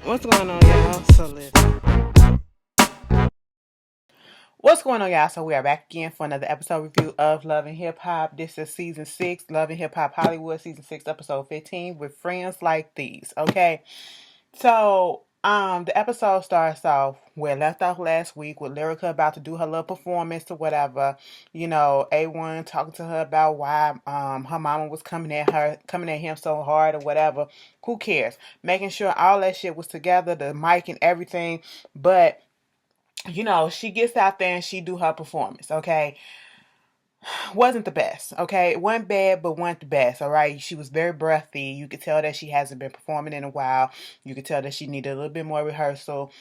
What's going on, y'all? So listen. What's going on, y'all? So we are back again for another episode review of Love and Hip Hop. This is season 6, Love and Hip Hop Hollywood, season 6, episode 15, with friends like these. Okay. So the episode starts off where it left off last week with Lyrica about to do her little performance or whatever. You know, A1 talking to her about why her mama was coming at him so hard or whatever. Who cares? Making sure all that shit was together, the mic and everything. But she gets out there and she do her performance, okay? Wasn't the best, okay? It wasn't bad, but wasn't the best, all right? She was very breathy. You could tell that she hasn't been performing in a while. You could tell that she needed a little bit more rehearsal.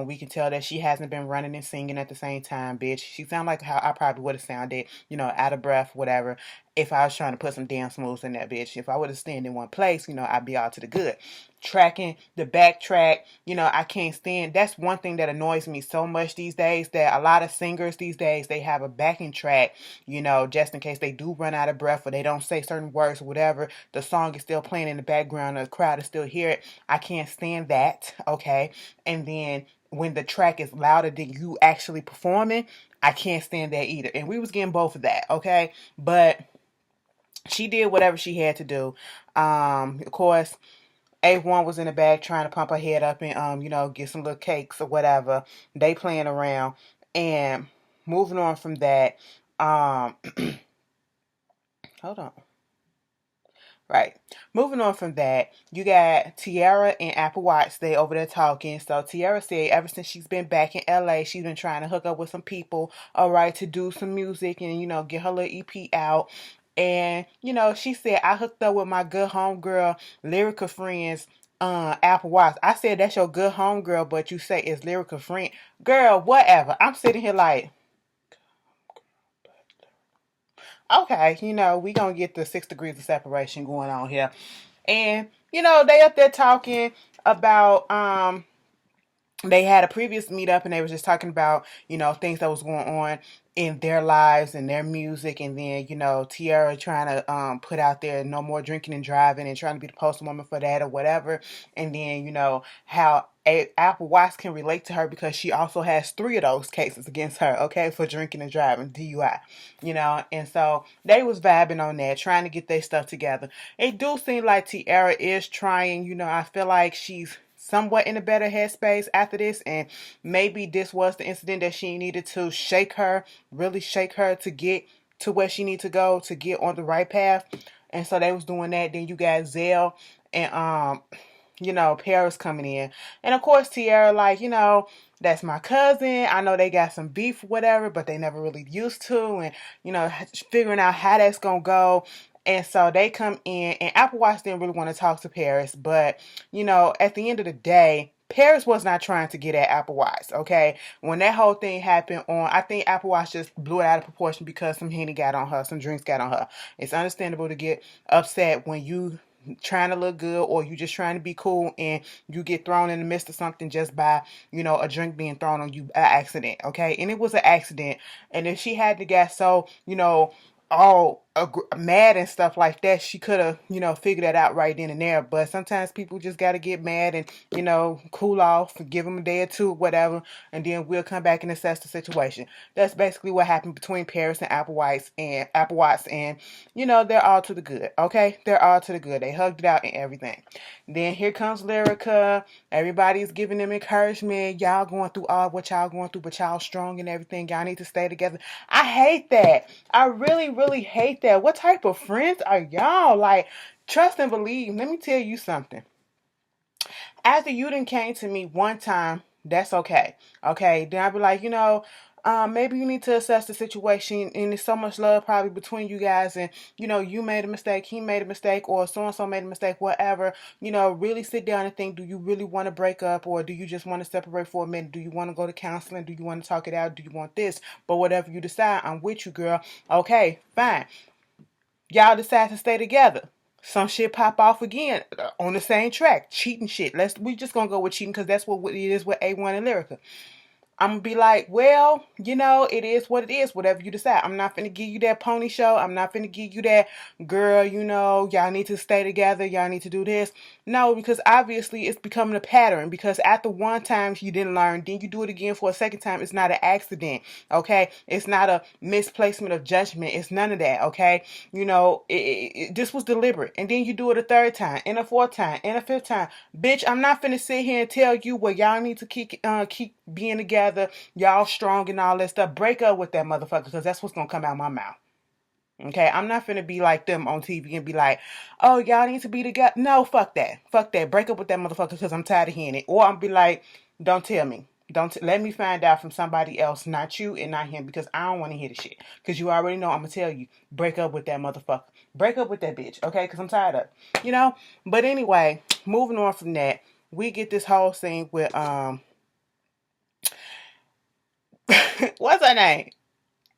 We can tell that she hasn't been running and singing at the same time, bitch. She sounded like how I probably would have sounded, out of breath, whatever, if I was trying to put some dance moves in that bitch. If I would have stayed in one place, I'd be all to the good. Tracking the backtrack, I can't stand. That's one thing that annoys me so much these days, that a lot of singers these days, they have a backing track, just in case they do run out of breath or they don't say certain words or whatever. The song is still playing in the background, or the crowd is still hear it. I can't stand that, okay? And then when the track is louder than you actually performing, I can't stand that either. And we was getting both of that, okay? But she did whatever she had to do. Of course, A1 was in the back trying to pump her head up and get some little cakes or whatever. They playing around. And moving on from that, hold on. Right. Moving on from that, you got Tiara and Apple Watts. They over there talking. So Tiara said ever since she's been back in LA, she's been trying to hook up with some people, all right, to do some music and, get her little EP out. And, she said, I hooked up with my good homegirl, Lyrica Friends, Apple Watts. I said, that's your good homegirl, but you say it's Lyrica Friend. Girl, whatever. I'm sitting here like, okay, we gonna get the 6 degrees of separation going on here. And, they up there talking about they had a previous meetup and they were just talking about, things that was going on in their lives and their music. And then, Tiara trying to put out there no more drinking and driving and trying to be the poster woman for that or whatever. And then, how Apple Watts can relate to her because she also has 3 of those cases against her, okay, for drinking and driving, DUI, and so they was vibing on that, trying to get their stuff together. It do seem like Tiara is trying, I feel like she's somewhat in a better headspace after this, and maybe this was the incident that she needed to really shake her to get to where she need to go to get on the right path. And so they was doing that. Then you got Zell and Paris coming in. And of course Tiara like, that's my cousin. I know they got some beef, whatever, but they never really used to. And, figuring out how that's going to go. And so they come in, and Apple Watch didn't really want to talk to Paris. But, at the end of the day, Paris was not trying to get at Apple Watch, okay? When that whole thing happened I think Apple Watch just blew it out of proportion because some Henny got on her, some drinks got on her. It's understandable to get upset when you trying to look good or you just trying to be cool and you get thrown in the midst of something just by, a drink being thrown on you by accident, okay? And it was an accident. And if she had to get so, all mad and stuff like that, she could have, figured that out right then and there. But sometimes people just got to get mad and, cool off, give them a day or two, whatever, and then we'll come back and assess the situation. That's basically what happened between Paris and Apple Watts, and they're all to the good, okay? They're all to the good. They hugged it out and everything. Then here comes Lyrica. Everybody's giving them encouragement. Y'all going through all what y'all going through, but y'all strong and everything. Y'all need to stay together. I hate that. I really, really hate that. What type of friends are y'all? Like, trust and believe. Let me tell you something. After you done came to me one time, that's okay. Okay. Then I'll be like, maybe you need to assess the situation, and there's so much love probably between you guys, and you made a mistake, he made a mistake, or so and so made a mistake, whatever. Really sit down and think, do you really want to break up, or do you just want to separate for a minute? Do you want to go to counseling? Do you want to talk it out? Do you want this? But whatever you decide, I'm with you, girl. Okay, fine. Y'all decide to stay together. Some shit pop off again on the same track, cheating shit. We just gonna go with cheating because that's what it is with A1 and Lyrica. I'm gonna be like, well, it is what it is, whatever you decide. I'm not finna give you that pony show. I'm not finna give you that, girl, y'all need to stay together. Y'all need to do this. No, because obviously it's becoming a pattern. Because after one time you didn't learn, then you do it again for a second time. It's not an accident, okay? It's not a misplacement of judgment. It's none of that, okay? This was deliberate. And then you do it a third time, and a fourth time, and a fifth time. Bitch, I'm not finna sit here and tell you, well, y'all need to keep being together, y'all strong and all that stuff. Break up with that motherfucker, because that's what's gonna come out my mouth. Okay, I'm not finna be like them on TV and be like, oh, y'all need to be together. No, fuck that. Fuck that. Break up with that motherfucker, because I'm tired of hearing it. Or I'm be like, don't tell me. Let me find out from somebody else, not you and not him, because I don't want to hear the shit. Because you already know I'm gonna tell you, break up with that motherfucker. Break up with that bitch, okay? Because I'm tired of it, But anyway, moving on from that, we get this whole scene with what's her name?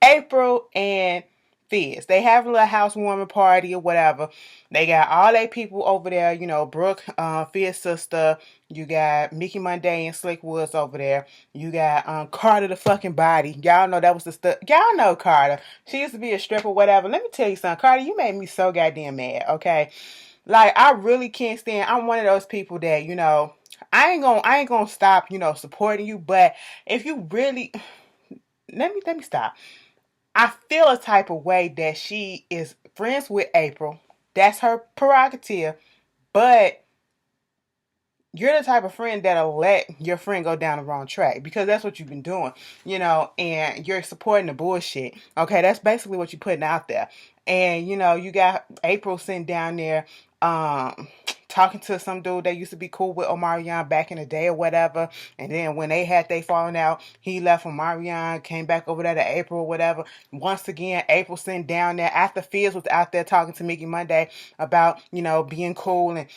April and Fizz. They have a little housewarming party or whatever. They got all their people over there, Brooke, Fizz sister. You got Mickey Monday and Slick Woods over there. You got Carter the fucking body. Y'all know that was the stuff. Y'all know Carter. She used to be a stripper, whatever. Let me tell you something. Carter, you made me so goddamn mad, okay? Like, I really can't stand. I'm one of those people that, I ain't gonna stop, supporting you, but if you really let me stop. I feel a type of way that she is friends with April. That's her prerogative. But you're the type of friend that'll let your friend go down the wrong track, because that's what you've been doing, and you're supporting the bullshit. Okay, that's basically what you're putting out there. And you got April sitting down there talking to some dude that used to be cool with Omarion back in the day or whatever. And then when they had they falling out, he left Omarion, came back over there to April or whatever. Once again, April sitting down there after Fizz was out there talking to Mickey Monday about, being cool and,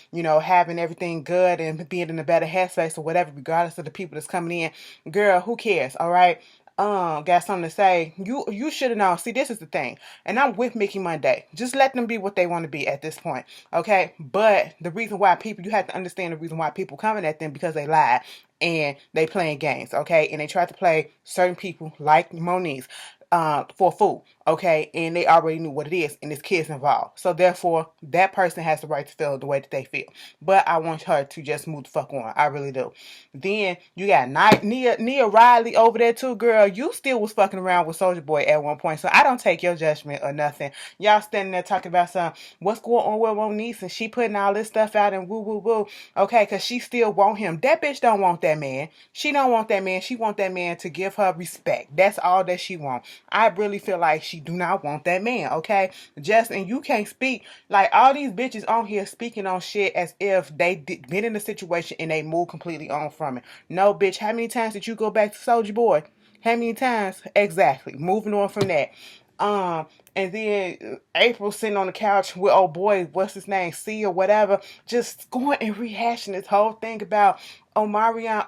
having everything good and being in a better headspace or whatever, regardless of the people that's coming in. Girl, who cares? All right. Got something to say. You should have known. See, this is the thing. And I'm with Mickey Monday. Just let them be what they want to be at this point. Okay? But the reason why you have to understand the reason why people coming at them, because they lied and they playing games, okay? And they tried to play certain people like Monique for a fool, okay? And they already knew what it is, and there's kids involved. So therefore, that person has the right to feel the way that they feel. But I want her to just move the fuck on. I really do. Then you got Nia Riley over there too, girl. You still was fucking around with Soulja Boy at one point, so I don't take your judgment or nothing. Y'all standing there talking about what's going on with Monique, and she putting all this stuff out and woo woo woo, okay? Because she still want him. That bitch don't want that man. She don't want that man. She want that man to give her respect. That's all that she want. I really feel like she do not want that man, okay? And you can't speak. Like, all these bitches on here speaking on shit as if they been in a situation and they moved completely on from it. No, bitch, how many times did you go back to Soulja Boy? How many times? Exactly. Moving on from that. And then April sitting on the couch with old boy, what's his name, C or whatever, just going and rehashing this whole thing about Omarion.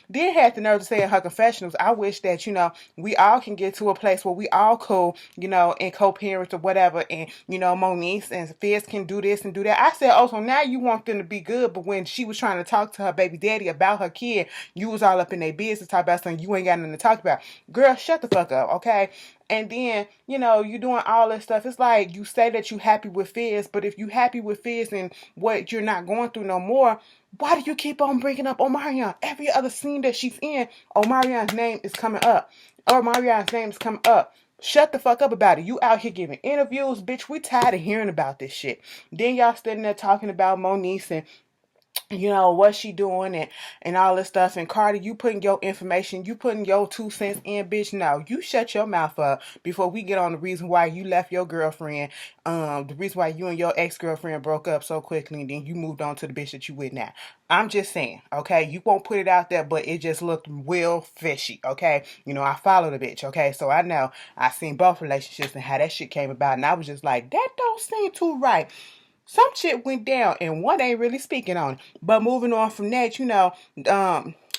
Then had the nerve to say in her confessionals, I wish that, we all can get to a place where we all cool, and co-parents or whatever, and, Monique and Fizz can do this and do that. I said, oh, so now you want them to be good, but when she was trying to talk to her baby daddy about her kid, you was all up in their business, talk about something you ain't got nothing to talk about. Girl, shut the fuck up, okay? And then, you doing all this stuff. It's like you say that you happy with Fizz, but if you happy with Fizz and what you're not going through no more, why do you keep on bringing up Omarion? Every other scene that she's in, Omarion's name is coming up. Omarion's name is coming up. Shut the fuck up about it. You out here giving interviews, bitch. We tired of hearing about this shit. Then y'all standing there talking about Monique and what she doing and all this stuff. And Carter, you putting your information, you putting your 2 cents in, bitch. No, you shut your mouth up before we get on the reason why you left your girlfriend, the reason why you and your ex-girlfriend broke up so quickly, and then you moved on to the bitch that you with now. I'm just saying, okay? You won't put it out there, but it just looked real fishy, okay? I follow the bitch, okay? So I know I seen both relationships and how that shit came about, and I was just like, that don't seem too right. Some shit went down and one ain't really speaking on it. But moving on from that,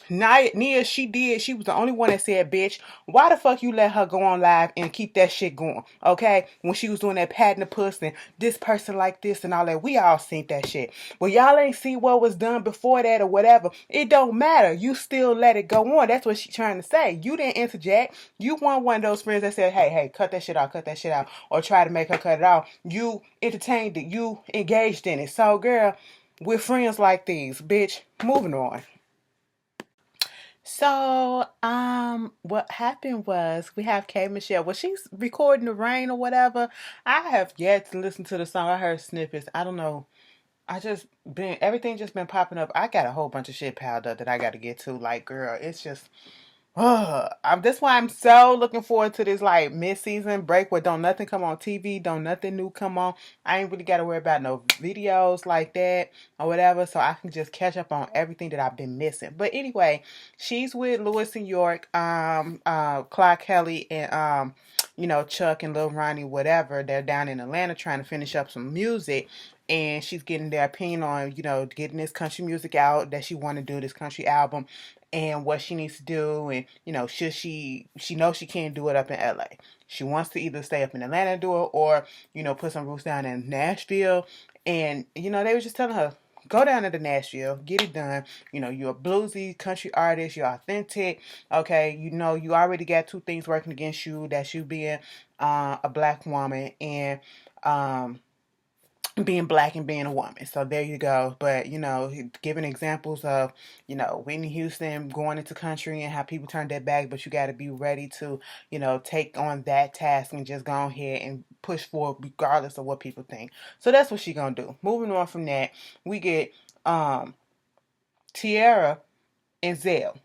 Nia, she was the only one that said, bitch, why the fuck you let her go on live and keep that shit going, okay? When she was doing that patting the puss and this person like this and all that, we all seen that shit. Well, y'all ain't see what was done before that or whatever. It don't matter. You still let it go on. That's what she trying to say. You didn't interject. You weren't one of those friends that said, hey, cut that shit out, or try to make her cut it off. You entertained it. You engaged in it. So, girl, we're friends like these, bitch. Moving on. So, what happened was we have K Michelle. Well, she's recording the rain or whatever. I have yet to listen to the song. I heard snippets. I don't know. I just been everything just been popping up. I got a whole bunch of shit piled up that I got to get to. Like, girl, it's just that's why I'm so looking forward to this like mid-season break where don't nothing come on TV, don't nothing new come on. I ain't really got to worry about no videos like that or whatever, so I can just catch up on everything that I've been missing. But anyway, she's with Lewis and York, Clark Kelly, and Chuck and Lil Ronnie, whatever. They're down in Atlanta trying to finish up some music. And she's getting their opinion on, getting this country music out that she want to do, this country album, and what she needs to do, and should she knows she can't do it up in LA. She wants to either stay up in Atlanta and do it, or put some roots down in Nashville. And they were just telling her, go down to Nashville, get it done. You're a bluesy country artist, you're authentic. Okay, you already got two things working against you. That's you being a black woman, and being black and being a woman. So there you go. But, giving examples of, Whitney Houston going into country and how people turned their back, but you got to be ready to, take on that task and just go ahead and push forward regardless of what people think. So that's what she gonna do. Moving on from that, we get Tierra and Zell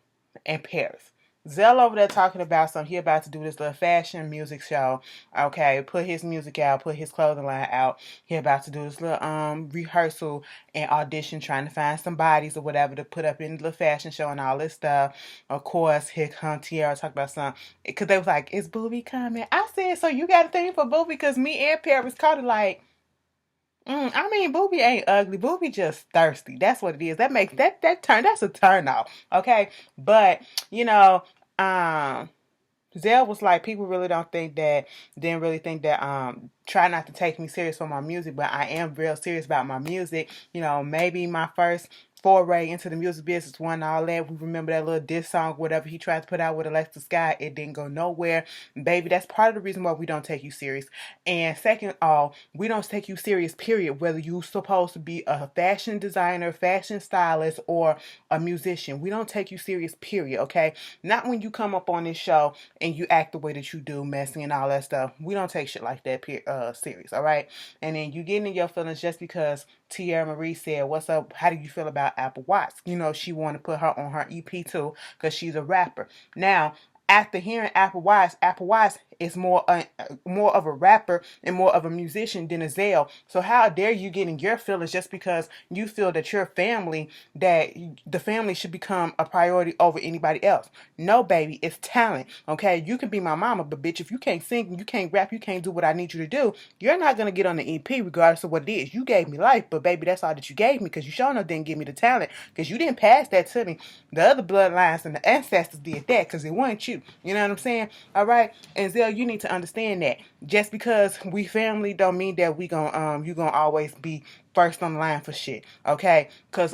and Paris. Zell over there talking about something. He about to do this little fashion music show. Okay, put his music out, put his clothing line out. He about to do this little rehearsal and audition, trying to find some bodies or whatever to put up in the fashion show and all this stuff. Of course, here come Tierra talk about something because they was like, "Is Booby coming?" I said, "So you got a thing for Booby?" Because me and Paris caught it like. I mean, Booby ain't ugly. Booby just thirsty. That's what it is. That makes that turn. That's a turn off. Okay, but Zell was like, people really didn't really think that, try not to take me serious for my music, but I am real serious about my music. Maybe my first foray into the music business wasn't all that. We remember that little diss song, whatever he tried to put out with Alexa Sky. It didn't go nowhere. Baby, that's part of the reason why we don't take you serious. And second of all, we don't take you serious, period, whether you're supposed to be a fashion designer, fashion stylist, or a musician. We don't take you serious, period, okay? Not when you come up on this show and you act the way that you do, messy and all that stuff. We don't take shit like that serious, all right? And then you getting in your feelings just because Tierra Marie said, "What's up? How do you feel about Apple Watts?" She want to put her on her EP too because she's a rapper. Now, after hearing Apple Watts is more of a rapper and more of a musician than a Zell. So how dare you get in your feelings just because you feel that the family should become a priority over anybody else? No, baby, it's talent. Okay, you can be my mama, but bitch, if you can't sing, you can't rap, you can't do what I need you to do, you're not gonna get on the EP regardless of what it is. You gave me life, but baby, that's all that you gave me because you sure enough didn't give me the talent because you didn't pass that to me. The other bloodlines and the ancestors did that because it wasn't you. You know what I'm saying? All right. And Zell, you need to understand that just because we family don't mean that you gonna always be first on the line for shit. Okay? Cause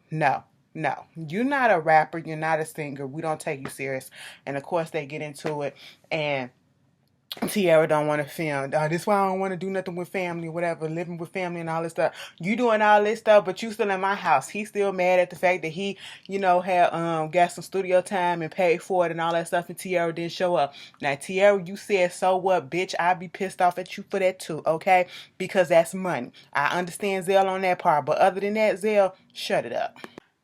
no. No, you're not a rapper. You're not a singer. We don't take you serious. And of course, they get into it, and Tierra don't want to film. This is why I don't want to do nothing with family, whatever, living with family and all this stuff. You doing all this stuff, but you still in my house. He's still mad at the fact that he, had got some studio time and paid for it and all that stuff, and Tierra didn't show up. Now, Tierra, you said, so what, bitch? I'd be pissed off at you for that too, okay? Because that's money. I understand Zell on that part, but other than that, Zell, shut it up.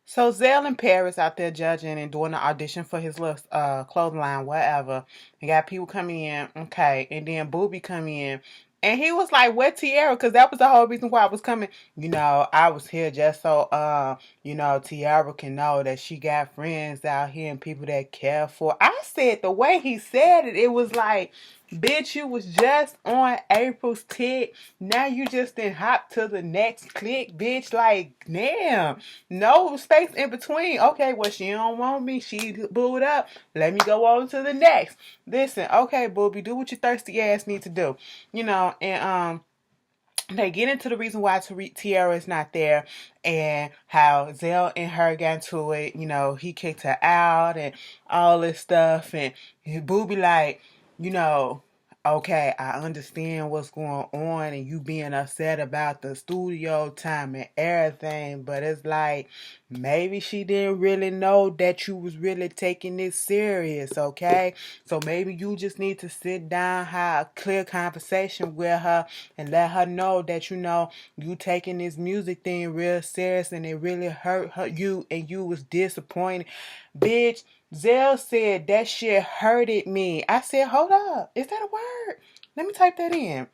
So Zell and Paris out there judging and doing the audition for his little clothing line, whatever. You got people coming in, okay, and then Booby come in. And he was like, "What, Tierra?" Because that was the whole reason why I was coming. I was here just so, Tierra can know that she got friends out here and people that care for. I said the way he said it, it was like, Bitch, you was just on April's tick. Now you just didn't hop to the next click, bitch. Like, damn. No space in between. Okay, well, she don't want me. She booed up. Let me go on to the next. Listen, okay, booby, do what your thirsty ass need to do. And they get into the reason why Tiara is not there and how Zell and her got into it. He kicked her out and all this stuff. And Booby like, you know, okay, I understand what's going on and you being upset about the studio time and everything, but it's like maybe she didn't really know that you was really taking this serious, okay? So maybe you just need to sit down, have a clear conversation with her and let her know that you taking this music thing real serious and it really hurt you and you was disappointed. Bitch, Zell said that shit hurted me. I said, hold up. Is that a word? Let me type that in.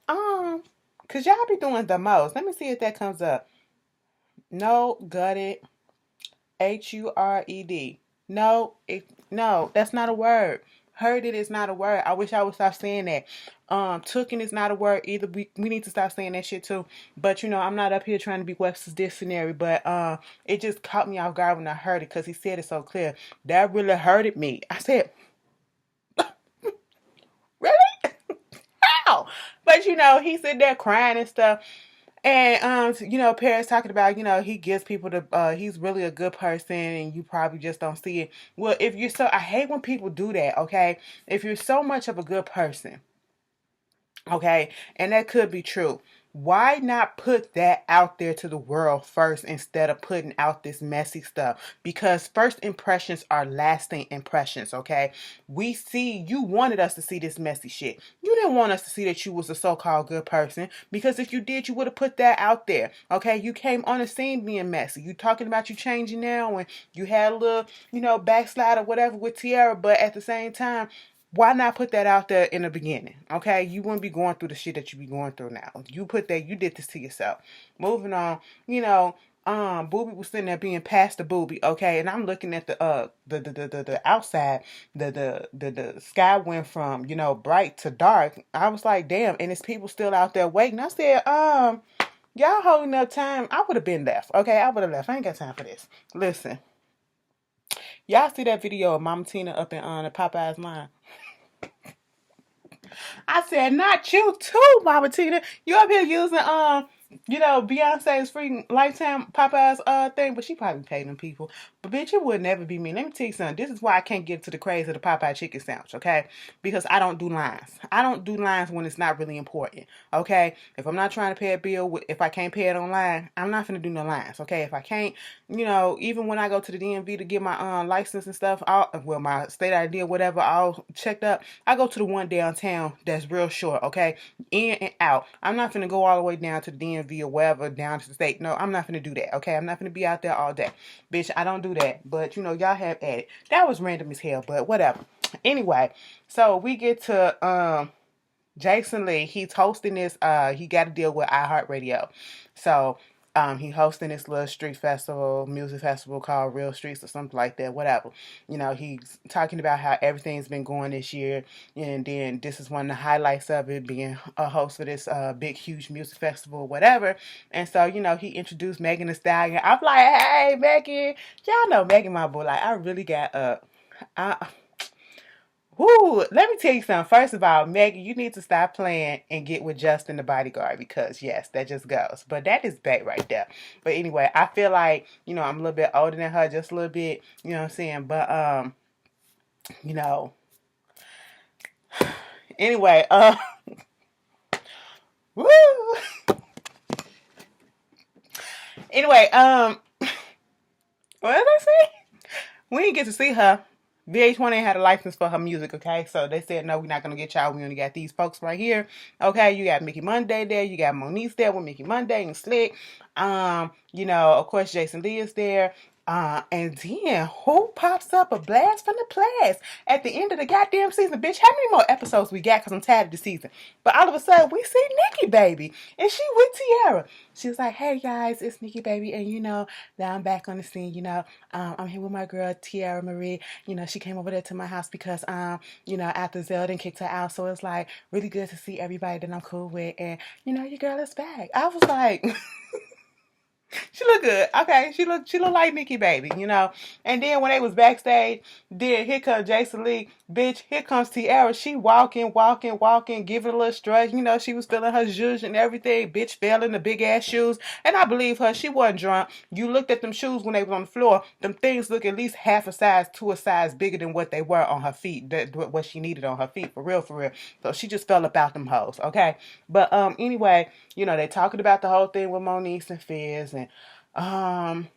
Cause y'all be doing the most. Let me see if that comes up. No, gutted. Hured. No, that's not a word. Hurted is not a word. I wish I would stop saying that. Tooken is not a word either. We need to stop saying that shit too. But I'm not up here trying to be Webster's dictionary. But it just caught me off guard when I heard it because he said it so clear. That really hurted me. I said, really? How? But he said there crying and stuff. And Paris talking about, he gives people he's really a good person and you probably just don't see it. Well, I hate when people do that, okay? If you're so much of a good person, okay, and that could be true, why not put that out there to the world first instead of putting out this messy stuff? Because first impressions are lasting impressions, okay? You wanted us to see this messy shit. You didn't want us to see that you was a so-called good person, because if you did, you would have put that out there, okay? You came on the scene being messy. You talking about you changing now and you had a little, backslide or whatever with Tiara, but at the same time, why not put that out there in the beginning? Okay, you wouldn't be going through the shit that you be going through now. You did this to yourself. Moving on, Booby was sitting there being Pastor Booby, okay, and I'm looking at the outside, the sky went from bright to dark. I was like, damn, and there's people still out there waiting. I said, y'all holding up time. I would have been left, okay, I would have left. I ain't got time for this. Listen, y'all see that video of Mama Tina up in the Popeyes line? I said, not you too, Mama Tina. You up here using Beyonce's free lifetime Popeyes thing, but she probably paid them people. But bitch, it would never be me. Let me tell you something. This is why I can't get to the craze of the Popeye chicken sandwich, okay? Because I don't do lines. I don't do lines when it's not really important, okay? If I'm not trying to pay a bill, if I can't pay it online, I'm not gonna do no lines, okay? If I can't, even when I go to the DMV to get my license and stuff, my state ID or whatever, all checked up, I go to the one downtown that's real short, okay? In and out. I'm not gonna go all the way down to the DMV or wherever, down to the state. No, I'm not gonna do that, okay? I'm not gonna be out there all day. Bitch, I don't do that. But, y'all have at it. That was random as hell, but whatever. Anyway, so we get to Jason Lee. He's hosting this, he got to deal with iHeartRadio. So he hosting this little street festival, music festival called Real Streets or something like that, whatever. He's talking about how everything's been going this year, and then this is one of the highlights of it, being a host for this big, huge music festival, whatever. And so, he introduced Megan Thee Stallion. I'm like, hey, Megan, y'all know Megan, my boy. Like, I really got Woo, let me tell you something. First of all, Megan, you need to stop playing and get with Justin the Bodyguard, because yes, that just goes. But that is bait right there. But anyway, I feel like, I'm a little bit older than her, just a little bit, you know what I'm saying? But anyway, woo. Anyway, what did I say? We didn't get to see her. VH1 ain't had a license for her music, okay? So they said, no, we're not going to get y'all. We only got these folks right here, okay? You got Mickey Monday there. You got Moniece there with Mickey Monday and Slick. Of course, Jason Lee is there. And then who pops up? A blast from the past at the end of the goddamn season, bitch. How many more episodes we got? Because I'm tired of the season. But all of a sudden, we see Nikki Baby, and she with Tiara. She was like, "Hey guys, it's Nikki Baby, and now I'm back on the scene. I'm here with my girl Tiara Marie. She came over there to my house because after Zelda kicked her out, so it's like really good to see everybody that I'm cool with, and your girl is back." I was like. She looked good. Okay, she looked like Nikki Baby. And then when they was backstage, then here comes Jason Lee, bitch. Here comes Tiara. She walking, giving a little strut. She was feeling her zhuzh and everything. Bitch fell in the big ass shoes, and I believe her. She wasn't drunk. You looked at them shoes when they was on the floor. Them things look at least half a size to a size bigger than what they were on her feet. What she needed on her feet, for real, for real. So she just fell about them hoes. Okay, but anyway, they talking about the whole thing with Moniece and Fizz and um,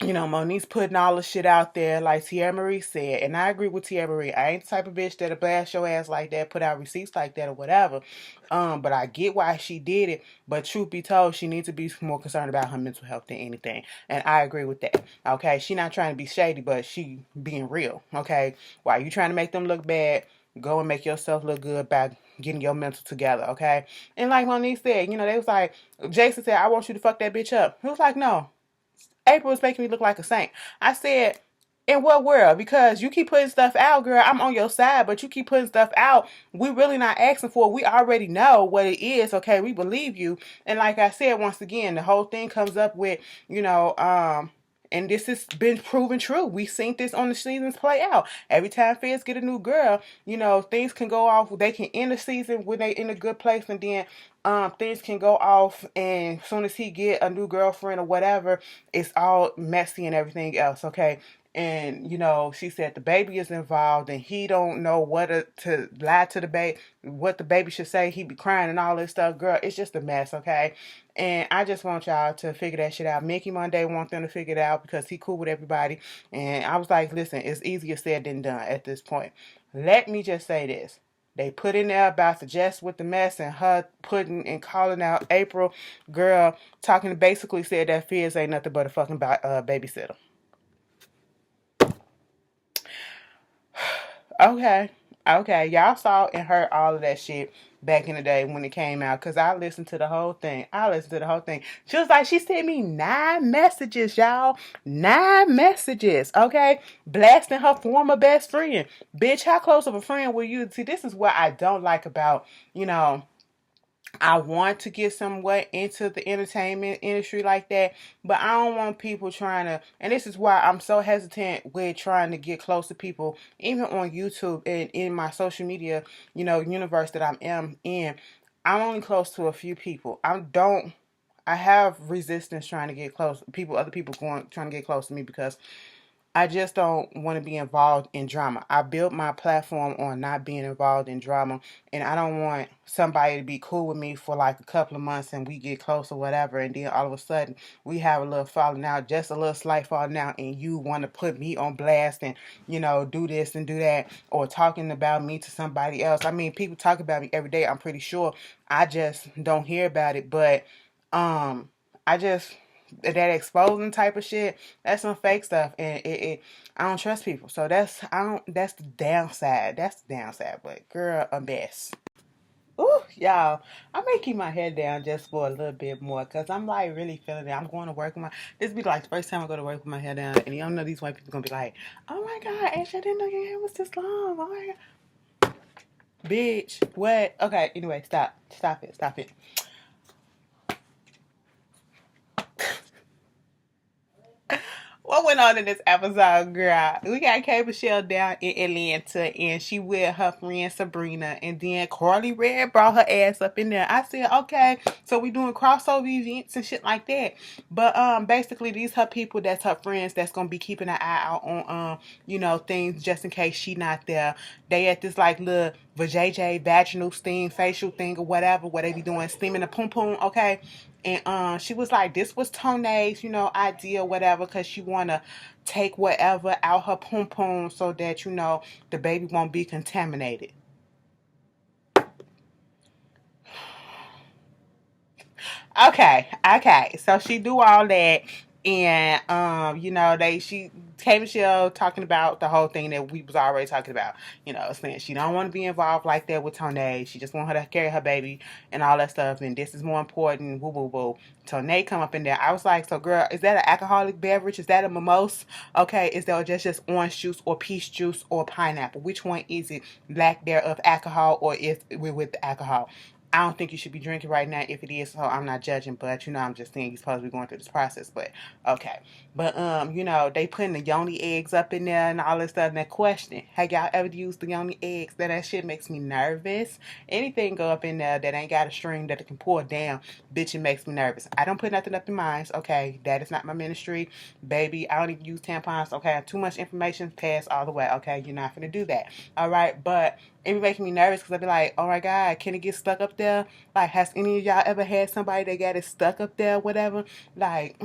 Monique's putting all the shit out there, like Tiara Marie said, and I agree with Tiara Marie. I ain't the type of bitch that'll blast your ass like that, put out receipts like that or whatever. But I get why she did it. But truth be told, she needs to be more concerned about her mental health than anything, and I agree with that. Okay, she not trying to be shady, but she being real. Okay, why you trying to make them look bad? Go and make yourself look good by getting your mental together. Okay, and like Monique said, they was like, Jason said, "I want you to fuck that bitch up." He was like, "No." April is making me look like a saint. I said, in what world? Because you keep putting stuff out, girl. I'm on your side, but you keep putting stuff out. We really not asking for it. We already know what it is. Okay, we believe you. And like I said, once again, the whole thing comes up with, and this has been proven true. We've seen this on the seasons play out. Every time fans get a new girl, things can go off. They can end the season when they in a good place, and then things can go off, and as soon as he get a new girlfriend or whatever, it's all messy and everything else. Okay. And she said the baby is involved, and he don't know what to lie to the baby, what the baby should say. He be crying and all this stuff. Girl, it's just a mess. Okay. And I just want y'all to figure that shit out. Mickey Monday want them to figure it out because he cool with everybody. And I was like, listen, it's easier said than done at this point. Let me just say this. They put in there about the Jess with the mess and her putting and calling out April, girl, talking basically said that Fizz ain't nothing but a fucking babysitter. Okay. Okay. Y'all saw and heard all of that shit back in the day when it came out. Because I listened to the whole thing. She was like, she sent me 9 messages, y'all. 9 messages. Okay. Blasting her former best friend. Bitch, how close of a friend were you? See, this is what I don't like about, I want to get somewhat into the entertainment industry like that, but I don't want people trying to, and this is why I'm so hesitant with trying to get close to people, even on YouTube and in my social media, universe that I'm in. I'm only close to a few people. I have resistance trying to get close. Other people trying to get close to me because I just don't want to be involved in drama. I built my platform on not being involved in drama, and I don't want somebody to be cool with me for like a couple of months and we get close or whatever, and then all of a sudden we have a little falling out, just a little slight falling out, and you want to put me on blast and do this and do that, or talking about me to somebody else. I mean, people talk about me every day. I'm pretty sure. I just don't hear about it, but I just that exposing type of shit, that's some fake stuff, and I don't trust people. So that's the downside. But girl, a mess. Ooh, y'all, I may keep my head down just for a little bit more because I'm like really feeling it. I'm going to work with this be like the first time I go to work with my head down, and y'all know these white people gonna be like, "Oh my god, Ash, I didn't know your hair was this long. Oh my god, bitch, what?" Okay, anyway, stop it. What went on in this episode, girl? We got K Michelle down in Atlanta, and she with her friend Sabrina, and then Carly Red brought her ass up in there. I said, okay, so we doing crossover events and shit like that. But basically these her people that's her friends that's gonna be keeping an eye out on things just in case she not there. They at this like little vajayjay vaginal steam facial thing or whatever, where they be doing steaming the pum pum, okay? And she was like, this was Tone's, idea, whatever, because she want to take whatever out her pom pom so that, the baby won't be contaminated. Okay. So she do all that. And she K Michelle talking about the whole thing that we was already talking about, saying she don't want to be involved like that with Tone. She just want her to carry her baby and all that stuff, and this is more important. Woo woo woo. Tone come up in there. I was like, so girl, is that an alcoholic beverage? Is that a mimosa? Okay, is that just orange juice or peach juice or pineapple? Which one is it? Lack thereof alcohol, or if we're with the alcohol? I don't think you should be drinking right now. If it is, so I'm not judging, but I'm just saying you're supposed to be going through this process. But okay, but they putting the yoni eggs up in there and all this stuff. And that question, have y'all ever used the yoni eggs? That shit makes me nervous. Anything go up in there that ain't got a string that it can pour down, bitch, it makes me nervous. I don't put nothing up in mine. Okay, that is not my ministry, baby. I don't even use tampons. Okay, too much information, pass all the way. Okay, you're not gonna do that. All right, but it be making me nervous because I be like, oh my God, can it get stuck up there? Like, has any of y'all ever had somebody that got it stuck up there, whatever? Like,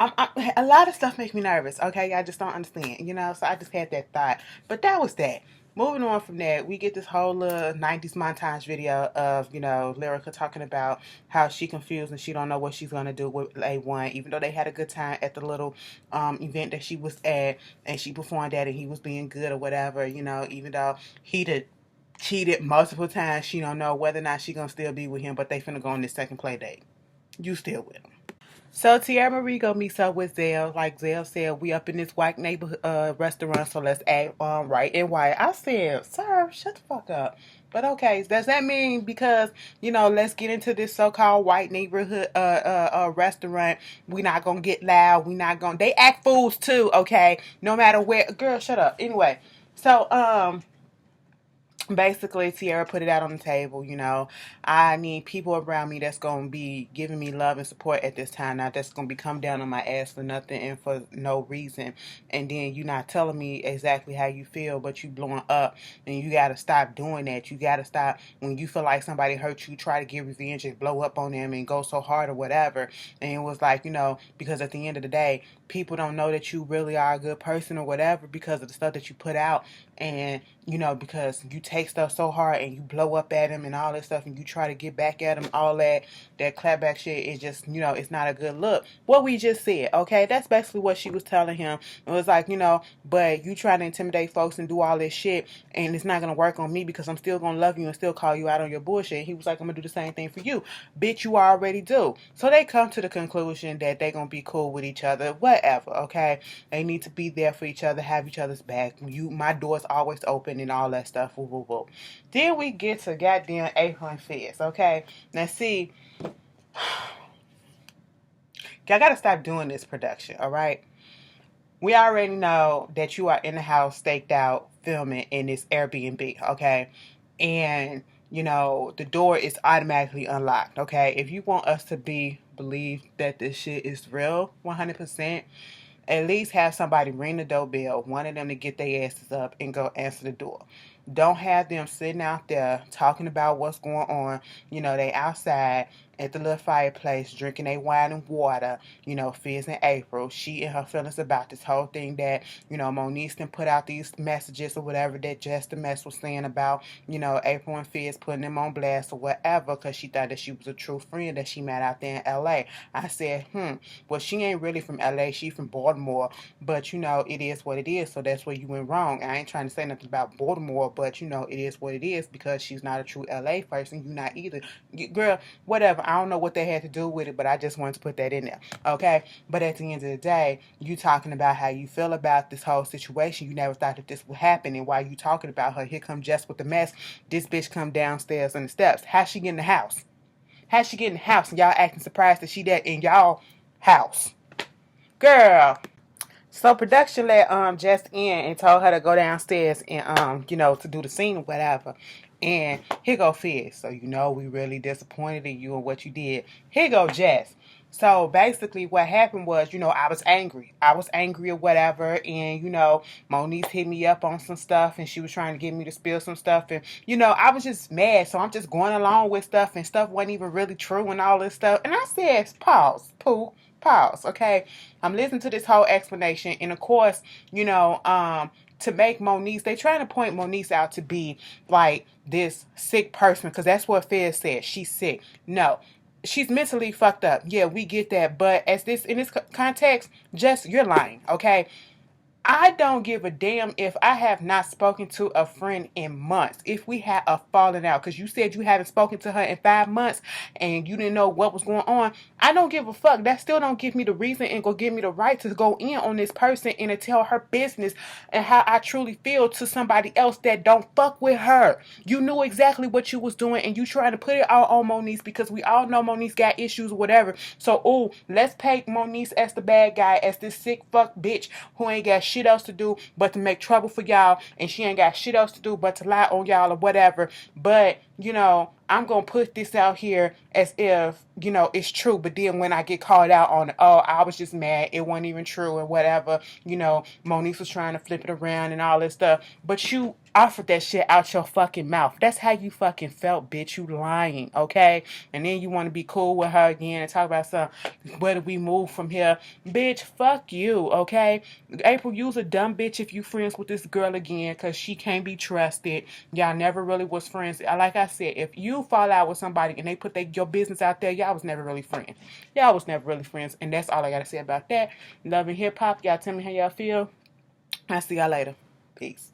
a lot of stuff makes me nervous, okay? I just don't understand, So I just had that thought. But that was that. Moving on from that, we get this whole little 90s montage video of, Lyrica talking about how she confused and she don't know what she's going to do with A1, even though they had a good time at the little event that she was at and she performed at and he was being good or whatever, even though he did cheated multiple times, she don't know whether or not she going to still be with him, but they finna go on this second play date. You still with him. So Tiara Marie go meets up with Zell. Like Zell said, we up in this white neighborhood restaurant, so let's act right and white. I said, sir, shut the fuck up. But okay, does that mean because, let's get into this so-called white neighborhood restaurant, we not gonna get loud, they act fools too, okay? No matter where, girl, shut up. Anyway, so basically Tiara put it out on the table. I need people around me that's going to be giving me love and support at this time, not that's going to be come down on my ass for nothing and for no reason, and then you not telling me exactly how you feel, but you blowing up, and you got to stop doing that. You got to stop when you feel like somebody hurt you, try to get revenge and blow up on them and go so hard or whatever. And it was like, because at the end of the day, people don't know that you really are a good person or whatever because of the stuff that you put out. And because you take stuff so hard and you blow up at them and all this stuff and you try to get back at them, all that clapback shit is just, it's not a good look. What we just said, okay? That's basically what she was telling him. It was like, but you try to intimidate folks and do all this shit and it's not going to work on me because I'm still going to love you and still call you out on your bullshit. And he was like, I'm going to do the same thing for you. Bitch, you already do. So they come to the conclusion that they're going to be cool with each other, whatever, okay? They need to be there for each other, have each other's back. My door's always open and all that stuff. Woo, woo, woo. Then we get to goddamn April and Fizz, okay? Now see, y'all gotta stop doing this production, all right? We already know that you are in the house, staked out, filming in this Airbnb, okay? And the door is automatically unlocked, okay? If you want us to believe that this shit is real, 100%. At least have somebody ring the doorbell, one of them to get their asses up and go answer the door. Don't have them sitting out there talking about what's going on. They outside at the little fireplace drinking their wine and water. Fizz and April, she and her feelings about this whole thing that, Moniece then put out these messages or whatever that Just the Mess was saying about, April and Fizz putting them on blast or whatever because she thought that she was a true friend that she met out there in L.A. I said, well, she ain't really from L.A. She from Baltimore, but, it is what it is, so that's where you went wrong. I ain't trying to say nothing about Baltimore, but, it is what it is because she's not a true L.A. person. You not either. Girl, whatever. I don't know what they had to do with it, but I just wanted to put that in there, okay? But at the end of the day, you talking about how you feel about this whole situation. You never thought that this would happen, and while you talking about her, here come Jess with the mess. This bitch come downstairs on the steps. How's she get in the house? How's she get in the house? And y'all acting surprised that she that in y'all house. Girl. So production let Jess in and told her to go downstairs and to do the scene or whatever. And here go Fizz. So we really disappointed in you and what you did. Here go Jess. So basically what happened was, I was angry. I was angry or whatever. And, Moniece hit me up on some stuff and she was trying to get me to spill some stuff. And, I was just mad. So I'm just going along with stuff and stuff wasn't even really true and all this stuff. And I said, pause, okay? I'm listening to this whole explanation. And of course, to make Moniece, they trying to point Moniece out to be like this sick person because that's what Fizz said. She's sick. No. she's mentally fucked up. Yeah, we get that. But as this in this context, just you're lying, okay? I don't give a damn if I have not spoken to a friend in months. If we had a falling out, because you said you haven't spoken to her in 5 months and you didn't know what was going on. I don't give a fuck. That still don't give me the reason and go give me the right to go in on this person and to tell her business and how I truly feel to somebody else that don't fuck with her. You knew exactly what you was doing and you trying to put it all on Moniece because we all know Moniece got issues or whatever. So, let's paint Moniece as the bad guy, as this sick fuck bitch who ain't got shit else to do but to make trouble for y'all, and she ain't got shit else to do but to lie on y'all or whatever. But I'm gonna put this out here as if it's true, but then when I get called out on, oh, I was just mad, it wasn't even true or whatever, Moniece was trying to flip it around and all this stuff, but you offered that shit out your fucking mouth. That's how you fucking felt, bitch. You lying, okay? And then you want to be cool with her again and talk about something. Where do we move from here? Bitch, fuck you, okay? April, you's a dumb bitch if you friends with this girl again, because she can't be trusted. Y'all never really was friends. Like I said, if you fall out with somebody and they put your business out there, y'all was never really friends. Y'all was never really friends. And that's all I got to say about that. Love and hip hop. Y'all tell me how y'all feel. I'll see y'all later. Peace.